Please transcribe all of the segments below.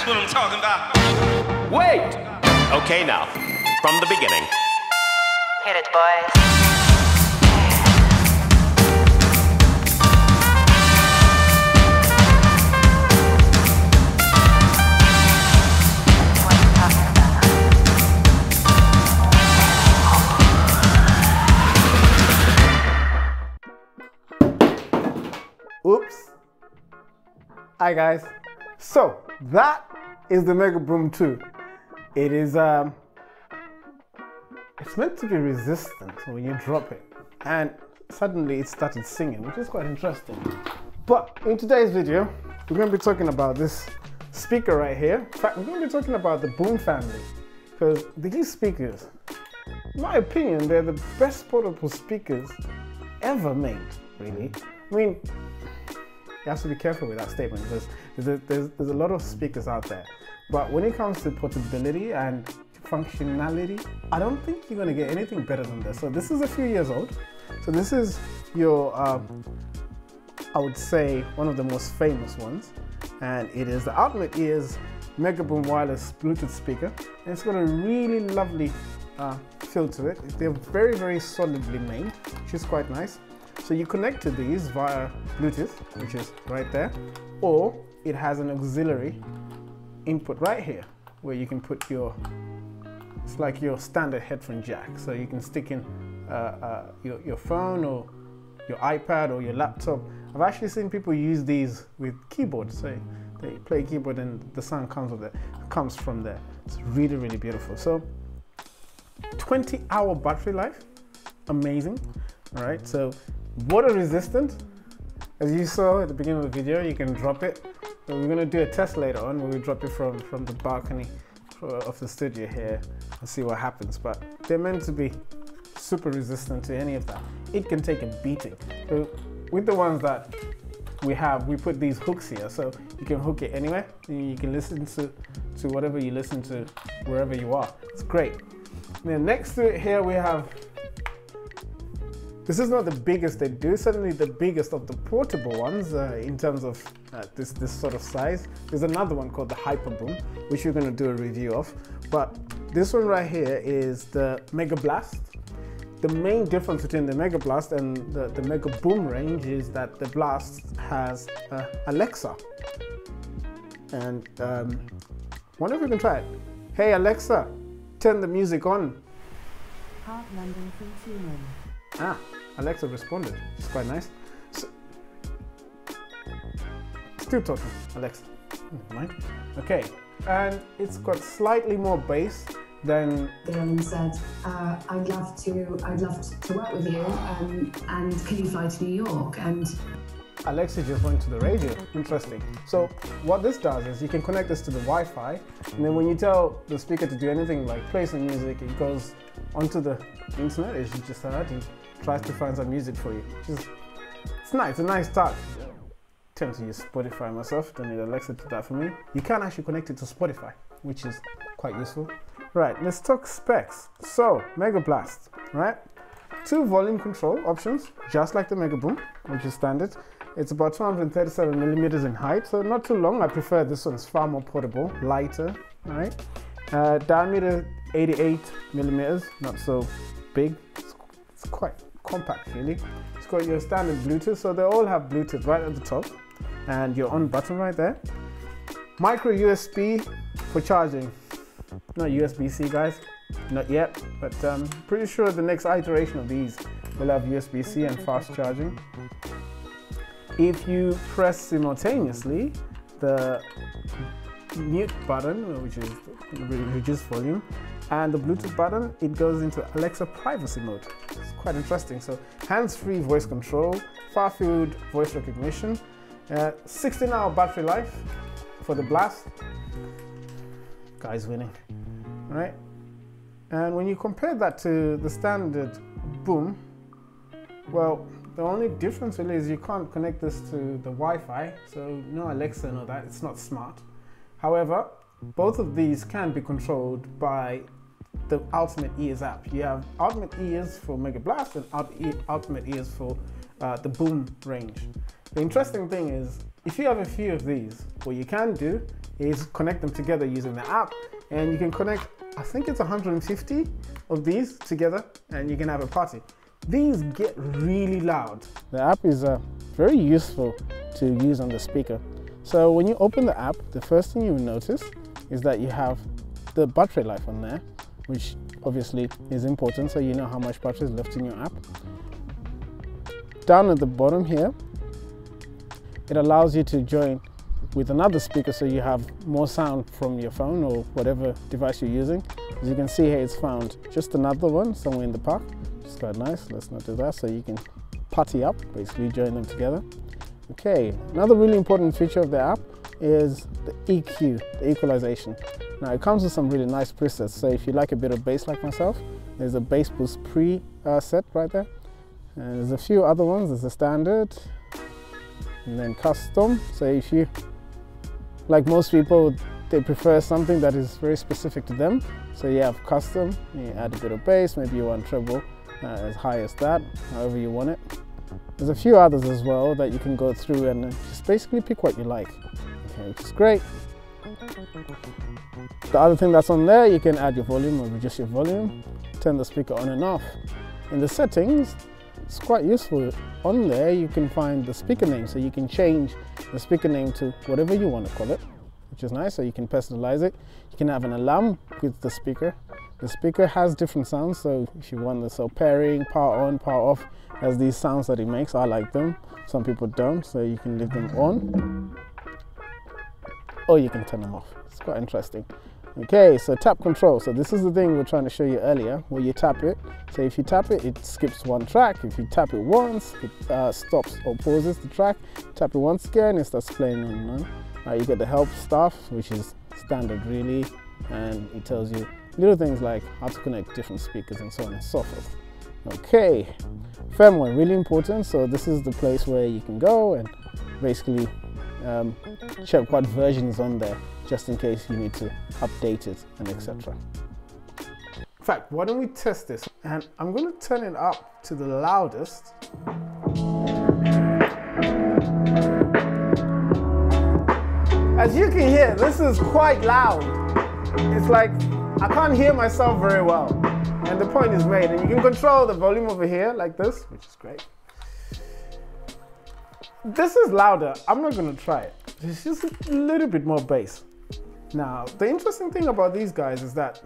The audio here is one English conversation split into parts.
what I'm talking about. Wait! Okay, now, from the beginning. Hit it, boys. Oops. Hi guys. So that is the Mega Boom 2. It is it's meant to be resistant when you drop it, and suddenly it started singing, which is quite interesting. But in today's video, we're going to be talking about this speaker right here. In fact, we're going to be talking about the Boom family, because these speakers, in my opinion, they're the best portable speakers ever made, really. I mean, you have to be careful with that statement because there's a lot of speakers out there. But when it comes to portability and functionality, I don't think you're going to get anything better than this. So this is a few years old. So this is your, I would say, one of the most famous ones. And it is the Ultimate Ears Mega Boom wireless Bluetooth speaker. And it's got a really lovely feel to it. They're very, very solidly made, which is quite nice. So you connect to these via Bluetooth, which is right there, or it has an auxiliary input right here, where you can put your, it's like your standard headphone jack. So you can stick in your phone or your iPad or your laptop. I've actually seen people use these with keyboards. So they play keyboard and the sound comes from there. It's really, really beautiful. So 20-hour battery life, amazing. All right, so water resistant. As you saw at the beginning of the video, you can drop it. So we're going to do a test later on where we drop it from the balcony of the studio here and see what happens. But they're meant to be super resistant to any of that. It can take a beating. So with the ones that we have, we put these hooks here, so you can hook it anywhere. You can listen to whatever you listen to wherever you are. It's great. And then next to it here we have, this is not the biggest they do, certainly the biggest of the portable ones in terms of this sort of size. There's another one called the Hyper Boom, which we're going to do a review of. But this one right here is the Mega Blast. The main difference between the Mega Blast and the Mega Boom range is that the Blast has Alexa. And wonder if we can try it. Hey Alexa, turn the music on. Heartlanding from human. Ah, Alexa responded. It's quite nice. So, still talking, Alexa. Never mind. Okay, and it's got slightly more bass than. Dylan said, "I'd love to work with you, and can you fly to New York?" And Alexa just went to the radio. Interesting. So what this does is you can connect this to the Wi-Fi, and then when you tell the speaker to do anything like play some music, it goes onto the internet, as you just heard, and tries to find some music for you. It's nice, it's a nice touch. I tend to use Spotify myself, don't need Alexa to do that for me. You can actually connect it to Spotify, which is quite useful. Right, let's talk specs. So, Mega Blast, right? 2 volume control options, just like the Mega Boom, which is standard. It's about 237 millimeters in height, so not too long. I prefer this one, it's far more portable, lighter, right? Diameter 88 millimeters, not so big. It's quite compact, really. It's got your standard Bluetooth, so they all have Bluetooth right at the top, and your on button right there. Micro USB for charging. Not USB-C, guys, not yet, but pretty sure the next iteration of these will have USB-C and fast charging. If you press simultaneously the mute button, which is reduce volume, and the Bluetooth button, it goes into Alexa privacy mode. It's quite interesting. So hands-free voice control, far-field voice recognition, 16-hour battery life for the Blast. Guy's winning, right? And when you compare that to the standard Boom, well, the only difference really is you can't connect this to the Wi-Fi, so no Alexa and all that, it's not smart. However, both of these can be controlled by the Ultimate Ears app. You have Ultimate Ears for Mega Blast and Ultimate Ears for the Boom range. The interesting thing is, if you have a few of these, what you can do is connect them together using the app, and you can connect, I think it's 150 of these together, and you can have a party. These get really loud. The app is very useful to use on the speaker. So when you open the app, the first thing you will notice is that you have the battery life on there, which obviously is important, so you know how much battery is left in your app. Down at the bottom here, it allows you to join with another speaker, so you have more sound from your phone or whatever device you're using. As you can see here, it's found just another one somewhere in the park. It's quite nice. Let's not do that. So you can party up, basically join them together. Okay, another really important feature of the app is the EQ, the equalization. Now it comes with some really nice presets. So if you like a bit of bass like myself, there's a bass boost preset right there. And there's a few other ones. There's a standard and then custom. So if you, like most people, they prefer something that is very specific to them. So you have custom, you add a bit of bass, maybe you want treble as high as that, however you want it. There's a few others as well that you can go through and just basically pick what you like, okay, which is great. The other thing that's on there, you can add your volume or reduce your volume, turn the speaker on and off. In the settings, it's quite useful. On there you can find the speaker name, so you can change the speaker name to whatever you want to call it, which is nice, so you can personalize it. You can have an alarm with the speaker. The speaker has different sounds, so if you want the pairing, power on, power off, has these sounds that it makes. I like them, some people don't, so you can leave them on or you can turn them off. It's quite interesting. Okay, so tap control. So this is the thing we we're trying to show you earlier, where you tap it. So if you tap it, it skips one track. If you tap it once, it stops or pauses the track. Tap it once again, it starts playing on and on. You get the help stuff, which is standard really, and it tells you little things like how to connect different speakers and so on and so forth. Okay, firmware, really important. So this is the place where you can go and basically check what version is on there, just in case you need to update it and etc. In fact, why don't we test this? And I'm going to turn it up to the loudest. As you can hear, this is quite loud. It's like I can't hear myself very well. And the point is made. And you can control the volume over here like this, which is great. This is louder. I'm not going to try it. It's just a little bit more bass. Now, the interesting thing about these guys is that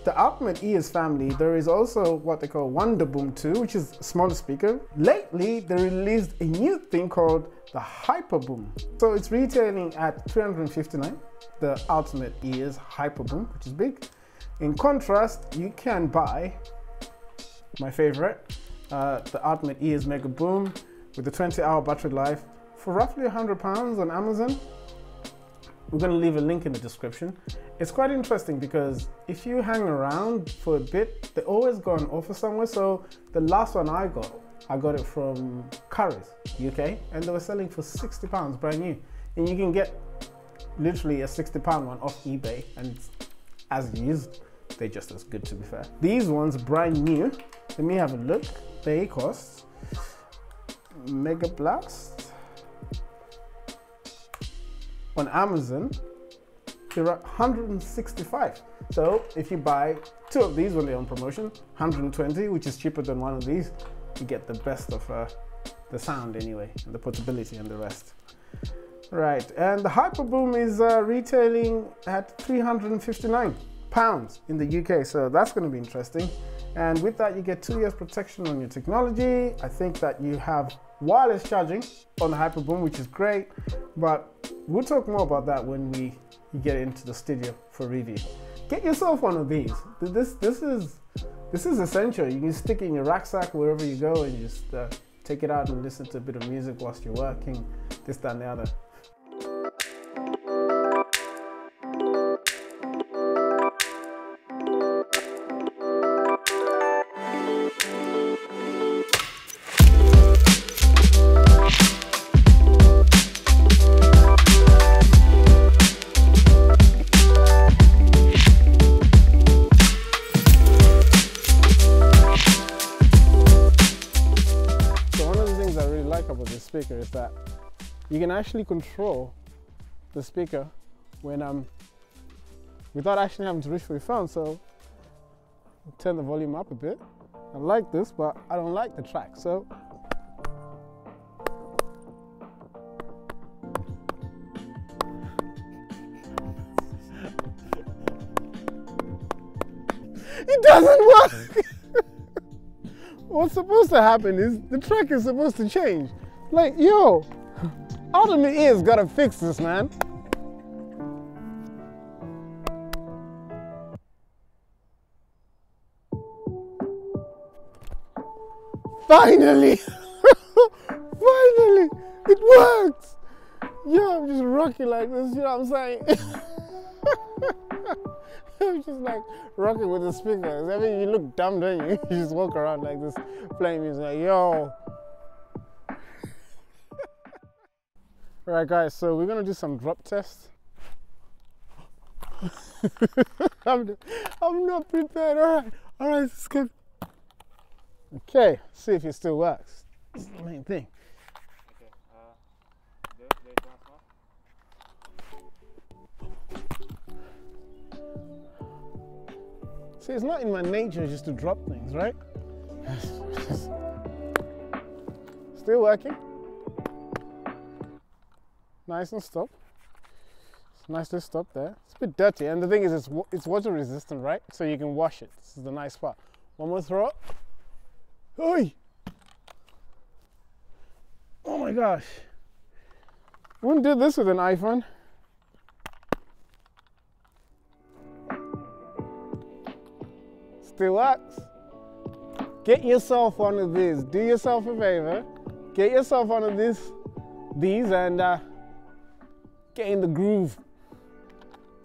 the Ultimate Ears family, there is also what they call Wonderboom 2, which is a smaller speaker. Lately, they released a new thing called the Hyperboom. So it's retailing at $359, the Ultimate Ears Hyperboom, which is big. In contrast, you can buy my favorite, the Ultimate Ears Mega Boom with a 20-hour battery life for roughly £100 on Amazon. We're going to leave a link in the description. It's quite interesting because if you hang around for a bit, they always go on offer somewhere. So the last one I got it from Currys, UK, and they were selling for £60 brand new. And you can get literally a £60 one off eBay, and as used, they're just as good, to be fair. These ones brand new. Let me have a look. They cost Mega Blast on Amazon, they're at $165. So if you buy two of these when they're on promotion, $120, which is cheaper than one of these, you get the best of the sound anyway, and the portability and the rest. Right, and the Hyperboom is retailing at £359 in the UK, so that's going to be interesting. And with that, you get 2 years protection on your technology. I think that you have wireless charging on the Hyperboom, which is great, but we'll talk more about that when we get into the studio for review. Get yourself one of these. This is essential. You can stick it in your rucksack wherever you go and just take it out and listen to a bit of music whilst you're working, this, that, and the other. About this speaker is that you can actually control the speaker when without actually having to reach for your phone. So turn the volume up a bit. I like this, but I don't like the track. So it doesn't work. What's supposed to happen is the track is supposed to change. Like, yo, out of the ears gotta fix this, man. Finally! Finally! It works! Yo, I'm just rocking like this, you know what I'm saying? I'm just like rocking with the speakers. I mean, you look dumb, don't you? You just walk around like this, playing music, like, yo. Alright guys, so we're gonna do some drop tests. I'm not prepared, alright, let's go. Okay, see if it still works. That's the main thing. See, it's not in my nature just to drop things, right? Still working. Nice and stop. It's nicely stopped there. It's a bit dirty, and the thing is, it's water resistant, right? So you can wash it. This is the nice part. One more throw. Oi! Oh my gosh! Wouldn't do this with an iPhone. Still works. Get yourself one of these. Do yourself a favor. Get yourself one of these and get in the groove.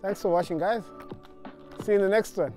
Thanks for watching, guys. See you in the next one.